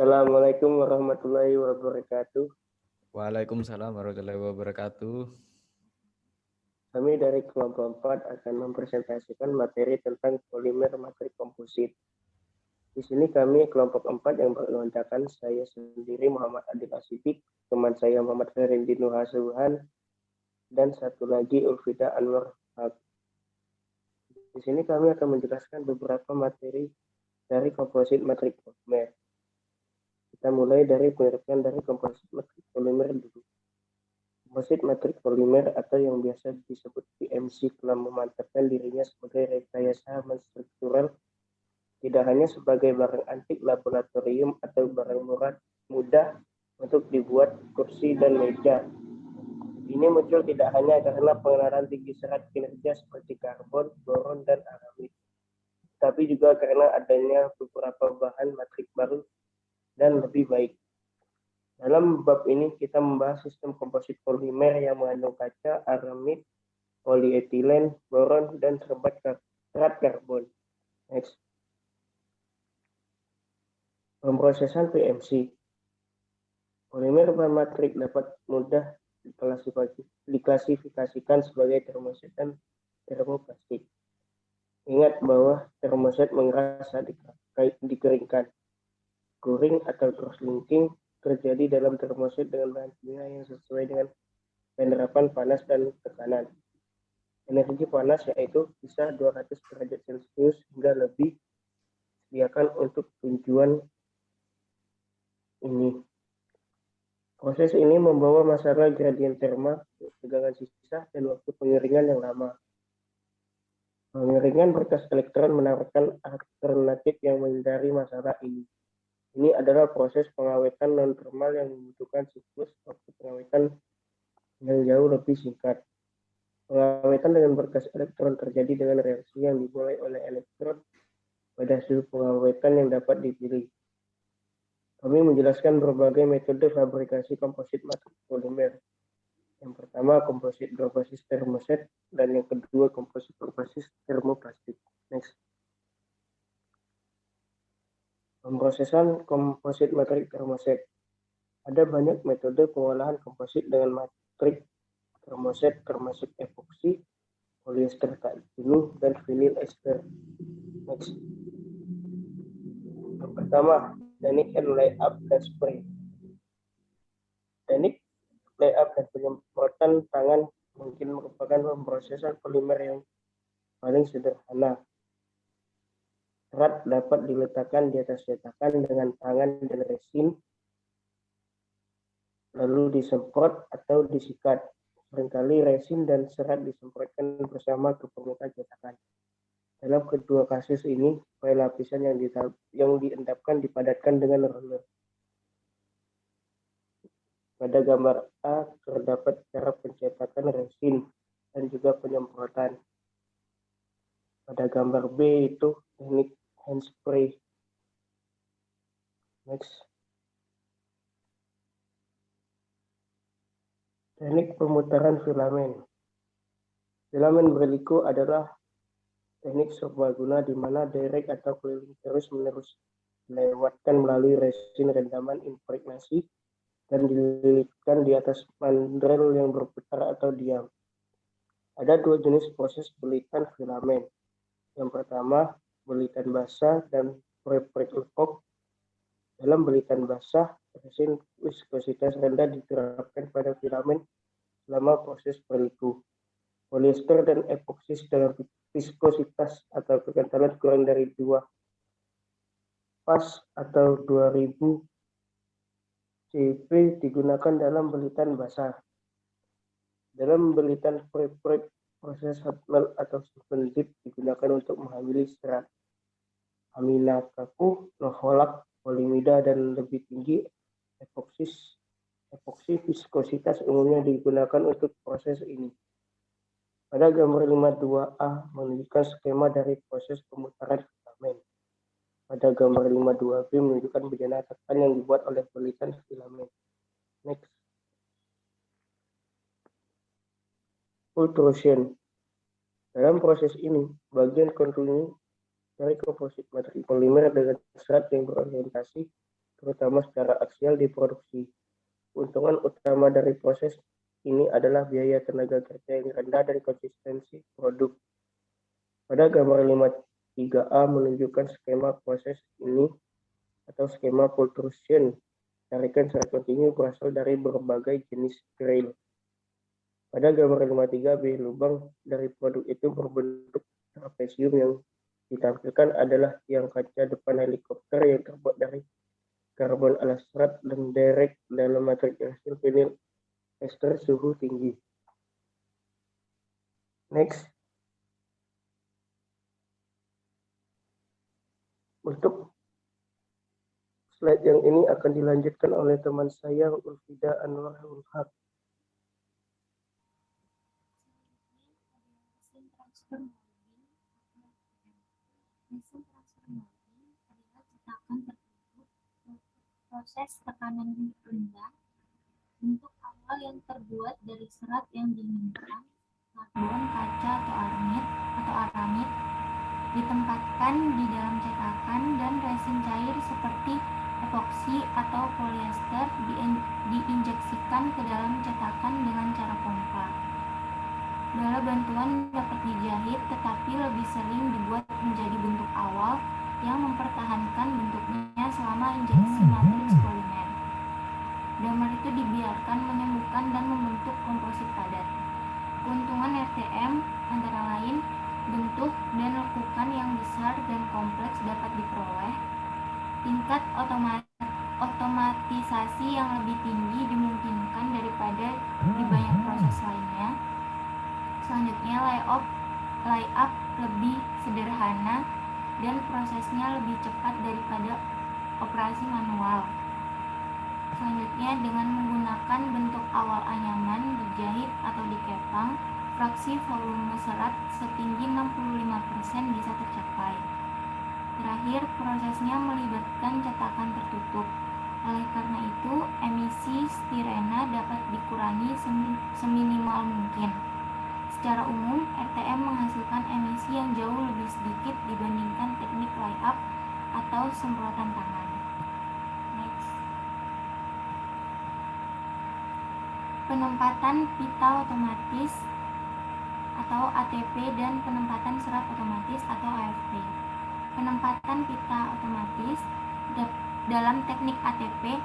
Assalamualaikum warahmatullahi wabarakatuh. Waalaikumsalam warahmatullahi wabarakatuh. Kami dari kelompok 4 akan mempresentasikan materi tentang polimer matrik komposit. Di sini kami kelompok 4 yang beranggotakan saya sendiri Muhammad Adil Asidik, teman saya Muhammad Ferendi Nuhasuhan, dan satu lagi Ulfida Anwar Haq. Di sini kami akan menjelaskan beberapa materi dari komposit matrik polimer. Kita mulai dari pengertian dari komposit matrik polimer dulu. Komposit matrik polimer atau yang biasa disebut PMC telah memantapkan dirinya sebagai rekayasa struktural tidak hanya sebagai barang antik laboratorium atau barang mudah untuk dibuat kursi dan meja. Ini muncul tidak hanya karena pengenalan tinggi serat kinerja seperti karbon, boron, dan aramid, tapi juga karena adanya beberapa bahan matrik baru dan lebih baik. Dalam bab ini kita membahas sistem komposit polimer yang mengandung kaca, aramid, polietilen, boron, dan serat karbon. Next. Pemrosesan PMC. Polimer bermatrik dapat mudah diklasifikasikan sebagai termoset dan termoplastik. Ingat bahwa termoset mengeras saat dikeringkan. Curing atau cross-linking terjadi dalam termoset dengan bahan kimia yang sesuai dengan penerapan panas dan tekanan. Energi panas yaitu bisa 200 derajat Celcius hingga lebih disediakan untuk tujuan ini. Proses ini membawa masalah gradien terma, tegangan sisa, dan waktu pengeringan yang lama. Pengeringan berkas elektron menawarkan alternatif yang menghindari masalah ini. Ini adalah proses pengawetan non-termal yang membutuhkan siklus waktu pengawetan yang jauh lebih singkat. Pengawetan dengan berkas elektron terjadi dengan reaksi yang dimulai oleh elektron pada suhu pengawetan yang dapat dipilih. Kami menjelaskan berbagai metode fabrikasi komposit matrik polimer. Yang pertama, komposit berbasis termoset, dan yang kedua, komposit berbasis termoplastik. Next. Pemrosesan komposit matrik termoset. Ada banyak metode pengolahan komposit dengan matrik termoset termasuk epoksi, polyester tak jenuh, dan vinyl ester. Next. Yang pertama, teknik layup dan spray. Teknik layup dan penyemprotan tangan mungkin merupakan pemrosesan polimer yang paling sederhana. Serat dapat diletakkan di atas cetakan dengan tangan dan resin, lalu disemprot atau disikat. Seringkali resin dan serat disemprotkan bersama ke permukaan cetakan. Dalam kedua kasus ini, file lapisan yang diendapkan dipadatkan dengan roller. Pada gambar A terdapat cara pencetakan resin dan juga penyemprotan. Pada gambar B itu teknik hand spray. Next. Teknik pemutaran filamen. Filamen berliku adalah teknik serbaguna di mana direct atau keliling terus-menerus dilewatkan melalui resin rendaman impregnasi dan dililitkan di atas mandrel yang berputar atau diam. Ada dua jenis proses belitan filamen. Yang pertama, belitan basah dan pre-preg epoch. Dalam belitan basah, resin viskositas rendah diterapkan pada filamen selama proses berliku. Polyester dan epoksi dalam viskositas atau kekentalan kurang dari 2 pas atau 2000 cp digunakan dalam belitan basah. Dalam belitan pre-preg, proses hot melt atau seven dip digunakan untuk menghamili serat. Amina kaku, novolak, polimida, dan lebih tinggi epoksi viskositas umumnya digunakan untuk proses ini. Pada gambar 52A menunjukkan skema dari proses pemutaran filamen. Pada gambar 52B menunjukkan bejana tekan yang dibuat oleh belitan filamen. Next. Pultrusion. Dalam proses ini, bagian kontinu dari komposit matrik polimer dengan serat yang berorientasi terutama secara aksial di produksi. Keuntungan utama dari proses ini adalah biaya tenaga kerja yang rendah dan konsistensi produk. Pada gambar 53A menunjukkan skema proses ini atau skema pultrusion. Tarikan serat kontinu berasal dari berbagai jenis grill. Pada gambar 53B, lubang dari produk itu berbentuk trapesium. Yang ditampilkan adalah tiang kaca depan helikopter yang terbuat dari karbon alas serat dan derek dalam matriks hasil vinil ester suhu tinggi. Next. Untuk slide yang ini akan dilanjutkan oleh teman saya, Ulfida Anwar Ulhaq. Mesin transfer molding adalah cetakan tertutup proses tekanan rendah. Bentuk awal yang terbuat dari serat yang diinginkan, karbon, kaca atau aramid, ditempatkan di dalam cetakan dan resin cair seperti epoksi atau polyester diinjeksikan ke dalam cetakan dengan cara pompa. Bola bantuan dapat dijahit tetapi lebih sering dibuat menjadi bentuk awal yang mempertahankan bentuknya selama injeksi matriks polimer. Damer itu dibiarkan menyembuhkan dan membentuk komposit padat. Keuntungan RTM antara lain bentuk dan lekukan yang besar dan kompleks dapat diperoleh. Tingkat otomatisasi yang lebih tinggi dimungkinkan daripada di banyak proses lainnya. Selanjutnya, layup lebih sederhana dan prosesnya lebih cepat daripada operasi manual. Selanjutnya, dengan menggunakan bentuk awal anyaman, dijahit atau dikepang, fraksi volume serat setinggi 65% bisa tercapai. Terakhir, prosesnya melibatkan cetakan tertutup. Oleh karena itu, emisi stirena dapat dikurangi seminimal mungkin. Secara umum, RTM menghasilkan emisi yang jauh lebih sedikit dibandingkan teknik layup atau semprotan tangan. Next. Penempatan pita otomatis atau ATP dan penempatan serat otomatis atau AFP. Penempatan pita otomatis dalam teknik ATP,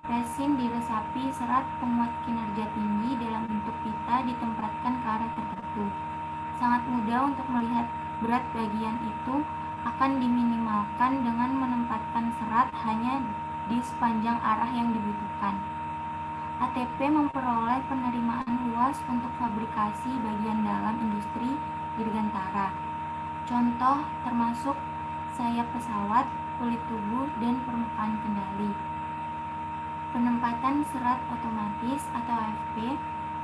resin diresapi serat penguat kinerja tinggi dalam bentuk pita ditempatkan ke arah tertentu. Sangat mudah untuk melihat berat bagian itu akan diminimalkan dengan menempatkan serat hanya di sepanjang arah yang dibutuhkan. ATP memperoleh penerimaan luas untuk fabrikasi bagian dalam industri dirgantara. Contoh termasuk sayap pesawat, kulit tubuh, dan permukaan kendali. Penempatan serat otomatis atau AFP.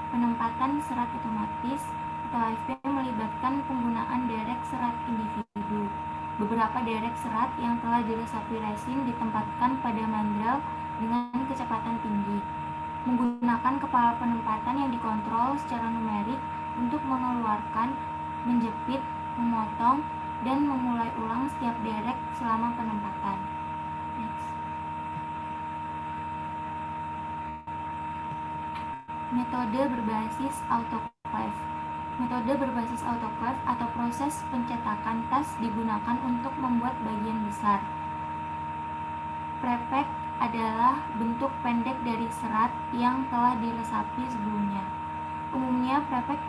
Penempatan serat otomatis atau AFP melibatkan penggunaan derek serat individu. Beberapa derek serat yang telah diresapi resin ditempatkan pada mandrel dengan kecepatan tinggi. Menggunakan kepala penempatan yang dikontrol secara numerik untuk mengeluarkan, menjepit, memotong, dan memulai ulang setiap derek selama penempatan. Next. Metode berbasis autoclave. Metode berbasis autoclave atau proses pencetakan tas digunakan untuk membuat bagian besar. Prepek adalah bentuk pendek dari serat yang telah diresapi sebelumnya. Umumnya prepek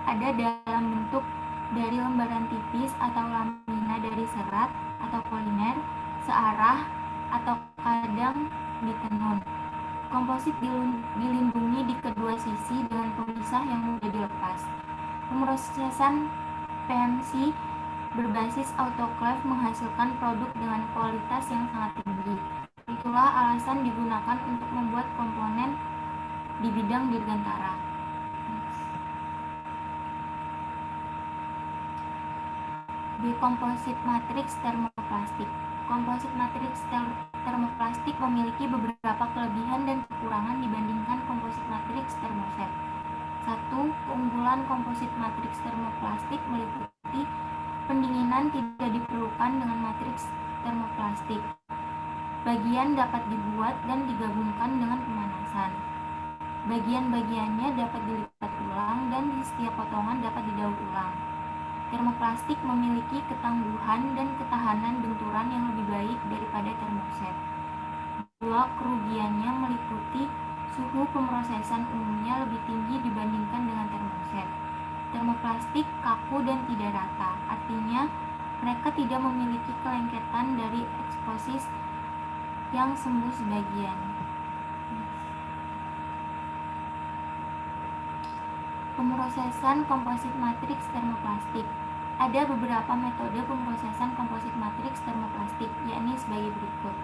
ada dalam bentuk dari lembaran tipis atau lamina dari serat atau polimer, searah atau kadang ditenun. Komposit dilindungi di kedua sisi dengan pemisah yang mudah dilepas. Pemrosesan PMC berbasis autoclave menghasilkan produk dengan kualitas yang sangat tinggi. Itulah alasan digunakan untuk membuat komponen di bidang dirgantara. Composite matrix termoplastik. Komposit matriks termoplastik memiliki beberapa kelebihan dan kekurangan dibandingkan komposit matriks termoset. 1. Keunggulan komposit matriks termoplastik meliputi pendinginan tidak diperlukan dengan matriks termoplastik. Bagian dapat dibuat dan digabungkan dengan pemanasan. Bagian-bagiannya dapat dilipat ulang dan di setiap potongan dapat didaur ulang. Termoplastik memiliki ketangguhan dan ketahanan benturan yang lebih baik daripada termoset. Dua kerugiannya meliputi suhu pemrosesan umumnya lebih tinggi dibandingkan dengan termoset. Termoplastik kaku dan tidak rata, artinya mereka tidak memiliki kelengketan dari eksposis yang sembuh sebagian. Pemrosesan komposit matriks termoplastik. Ada beberapa metode pemrosesan komposit matriks termoplastik, yakni sebagai berikut.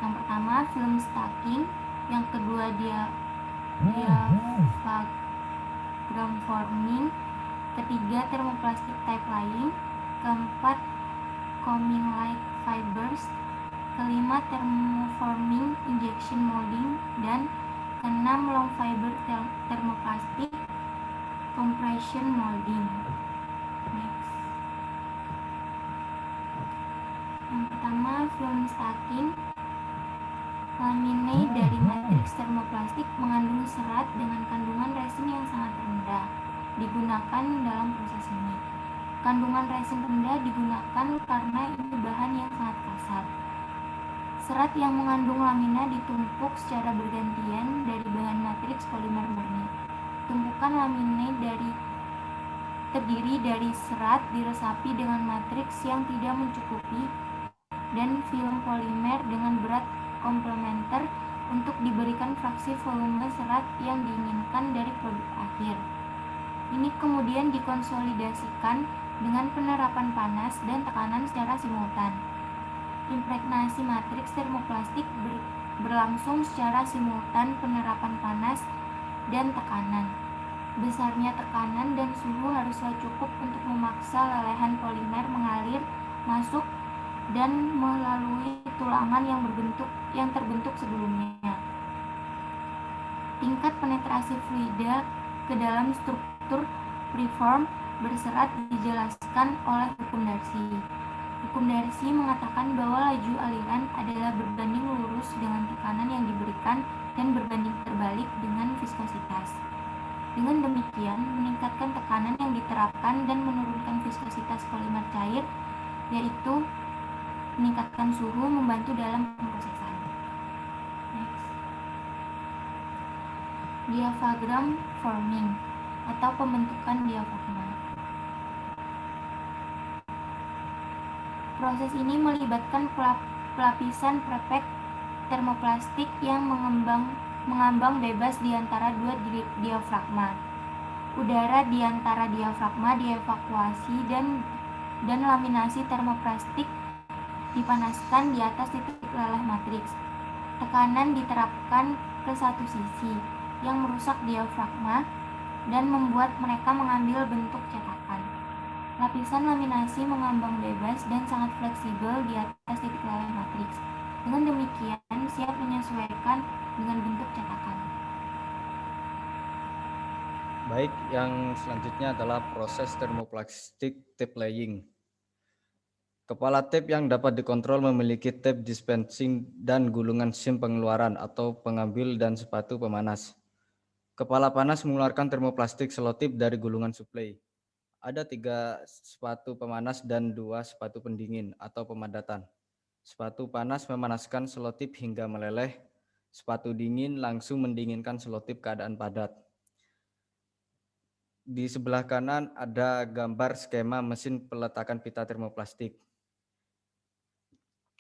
Yang pertama, film stacking. Yang kedua, diaphragm forming. Ketiga, thermoplastic type laying. Keempat, coming like fibers. Kelima, thermoforming injection molding. Dan keenam, long fiber thermoplastic compression molding. Next. Yang pertama, film stacking. Laminae dari matriks termoplastik mengandung serat dengan kandungan resin yang sangat rendah. Digunakan dalam proses ini. Kandungan resin rendah digunakan karena ini bahan yang sangat kasar. Serat yang mengandung lamina ditumpuk secara bergantian dari bahan matriks polimer murni. Tumpukan laminae terdiri dari serat diresapi dengan matriks yang tidak mencukupi dan film polimer dengan berat komplementer untuk diberikan fraksi volume serat yang diinginkan dari produk akhir. Ini kemudian dikonsolidasikan dengan penerapan panas dan tekanan secara simultan. Impregnasi matriks termoplastik berlangsung secara simultan penerapan panas dan tekanan. Besarnya tekanan dan suhu haruslah cukup untuk memaksa lelehan polimer mengalir masuk dan melalui tulangan yang terbentuk sebelumnya. Tingkat penetrasi fluida ke dalam struktur preform berserat dijelaskan oleh hukum Darcy. Hukum Darcy mengatakan bahwa laju aliran adalah berbanding lurus dengan tekanan yang diberikan dan berbanding terbalik dengan viskositas. Dengan demikian, meningkatkan tekanan yang diterapkan dan menurunkan viskositas polimer cair, yaitu meningkatkan suhu, membantu dalam pemrosesan. Next. Diaphragm forming atau pembentukan diafragma. Proses ini melibatkan pelapisan prepek termoplastik yang mengambang bebas di antara dua diafragma. Udara di antara diafragma dievakuasi dan laminasi termoplastik dipanaskan di atas titik leleh matriks. Tekanan diterapkan ke satu sisi yang merusak diafragma dan membuat mereka mengambil bentuk cetakan. Lapisan laminasi mengambang bebas dan sangat fleksibel di atas titik leleh matriks. Dengan demikian, siap menyesuaikan dengan bentuk cetakan. Baik, yang selanjutnya adalah proses termoplastik tape laying. Kepala tape yang dapat dikontrol memiliki tape dispensing dan gulungan sim pengeluaran atau pengambil dan sepatu pemanas. Kepala panas mengeluarkan termoplastik selotip dari gulungan suplai. Ada 3 sepatu pemanas dan 2 sepatu pendingin atau pemadatan. Sepatu panas memanaskan selotip hingga meleleh. Sepatu dingin langsung mendinginkan selotip keadaan padat. Di sebelah kanan ada gambar skema mesin peletakan pita termoplastik,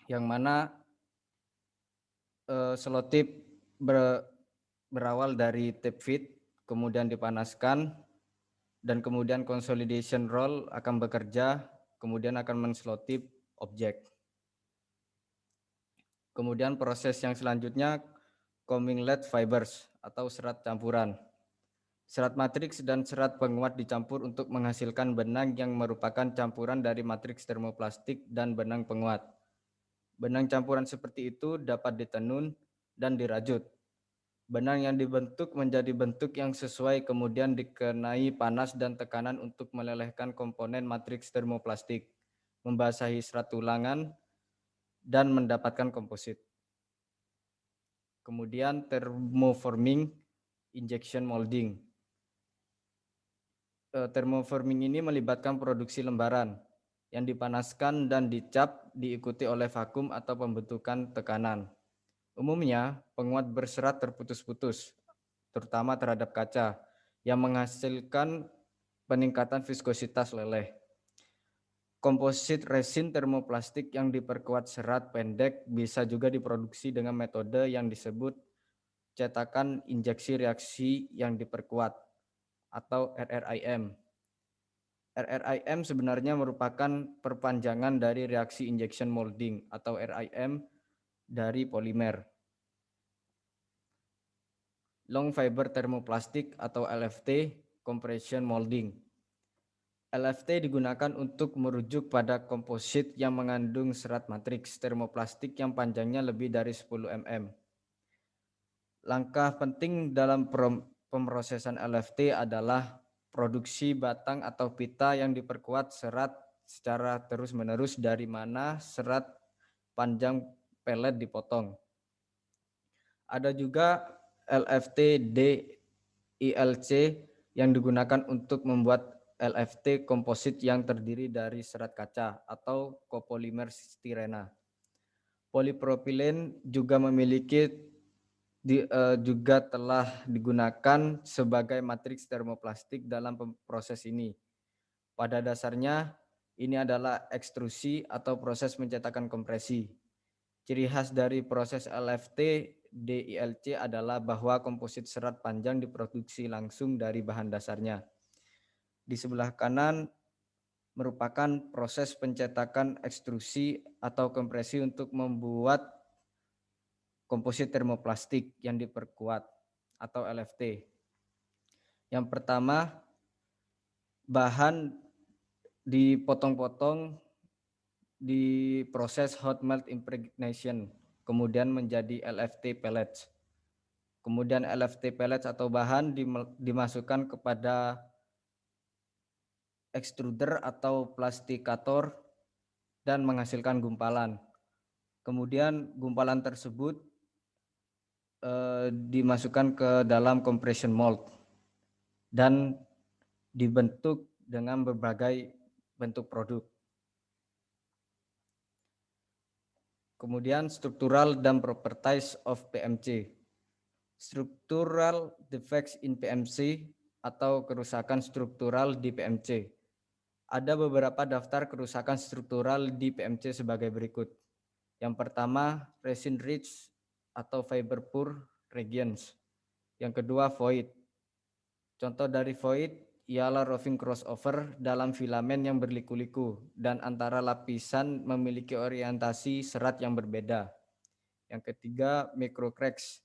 yang mana selotip berawal dari tape feed, kemudian dipanaskan, dan kemudian consolidation roll akan bekerja, kemudian akan menselotip objek. Kemudian proses yang selanjutnya coming lead fibers atau serat campuran. Serat matriks dan serat penguat dicampur untuk menghasilkan benang yang merupakan campuran dari matriks termoplastik dan benang penguat. Benang campuran seperti itu dapat ditenun dan dirajut. Benang yang dibentuk menjadi bentuk yang sesuai kemudian dikenai panas dan tekanan untuk melelehkan komponen matriks termoplastik, membasahi serat tulangan, dan mendapatkan komposit. Kemudian thermoforming injection molding. Thermoforming ini melibatkan produksi lembaran yang dipanaskan dan dicap diikuti oleh vakum atau pembentukan tekanan. Umumnya, penguat berserat terputus-putus, terutama terhadap kaca, yang menghasilkan peningkatan viskositas leleh. Komposit resin termoplastik yang diperkuat serat pendek bisa juga diproduksi dengan metode yang disebut cetakan injeksi reaksi yang diperkuat atau RRIM. RRIM sebenarnya merupakan perpanjangan dari reaksi injection molding atau RIM dari polimer. Long fiber thermoplastic atau LFT compression molding. LFT digunakan untuk merujuk pada komposit yang mengandung serat matriks termoplastik yang panjangnya lebih dari 10 mm. Langkah penting dalam pemrosesan LFT adalah produksi batang atau pita yang diperkuat serat secara terus-menerus dari mana serat panjang pelet dipotong. Ada juga LFT DILC yang digunakan untuk membuat LFT komposit yang terdiri dari serat kaca atau kopolimer stirena. Polipropilen juga juga telah digunakan sebagai matriks termoplastik dalam proses ini. Pada dasarnya, ini adalah ekstrusi atau proses pencetakan kompresi. Ciri khas dari proses LFT DILC adalah bahwa komposit serat panjang diproduksi langsung dari bahan dasarnya. Di sebelah kanan merupakan proses pencetakan ekstrusi atau kompresi untuk membuat komposit termoplastik yang diperkuat atau LFT. Yang pertama, bahan dipotong-potong di proses hot melt impregnation, kemudian menjadi LFT pellets. Kemudian LFT pellets atau bahan dimasukkan kepada extruder atau plastikator dan menghasilkan gumpalan. Kemudian gumpalan tersebut dimasukkan ke dalam compression mold dan dibentuk dengan berbagai bentuk produk. Kemudian structural dan properties of PMC. Structural defects in PMC atau kerusakan struktural di PMC. Ada beberapa daftar kerusakan struktural di PMC sebagai berikut. Yang pertama, resin rich atau fiber poor regions. Yang kedua, void. Contoh dari void ialah roving crossover dalam filamen yang berliku-liku dan antara lapisan memiliki orientasi serat yang berbeda. Yang ketiga, microcracks.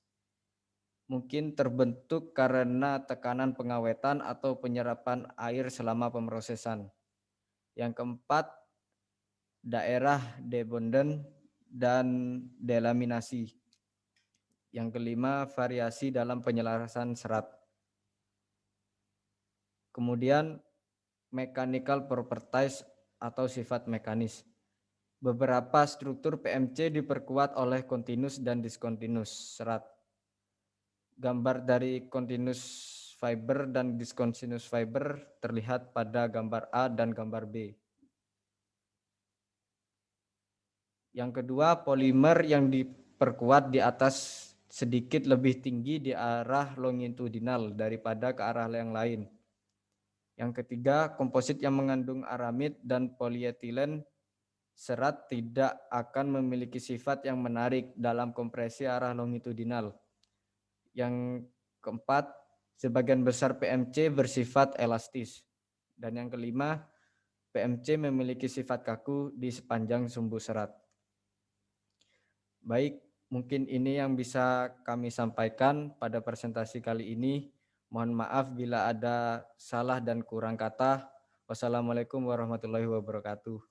Mungkin terbentuk karena tekanan pengawetan atau penyerapan air selama pemrosesan. Yang keempat, daerah debonding dan delaminasi. Yang kelima, variasi dalam penyelarasan serat. Kemudian, mechanical properties atau sifat mekanis. Beberapa struktur PMC diperkuat oleh continuous dan discontinuous serat. Gambar dari continuous fiber dan discontinuous fiber terlihat pada gambar A dan gambar B. Yang kedua, polimer yang diperkuat di atas sedikit lebih tinggi di arah longitudinal daripada ke arah yang lain. Yang ketiga, komposit yang mengandung aramid dan polietilen serat tidak akan memiliki sifat yang menarik dalam kompresi arah longitudinal. Yang keempat, sebagian besar PMC bersifat elastis. Dan yang kelima, PMC memiliki sifat kaku di sepanjang sumbu serat. Baik, mungkin ini yang bisa kami sampaikan pada presentasi kali ini. Mohon maaf bila ada salah dan kurang kata. Wassalamualaikum warahmatullahi wabarakatuh.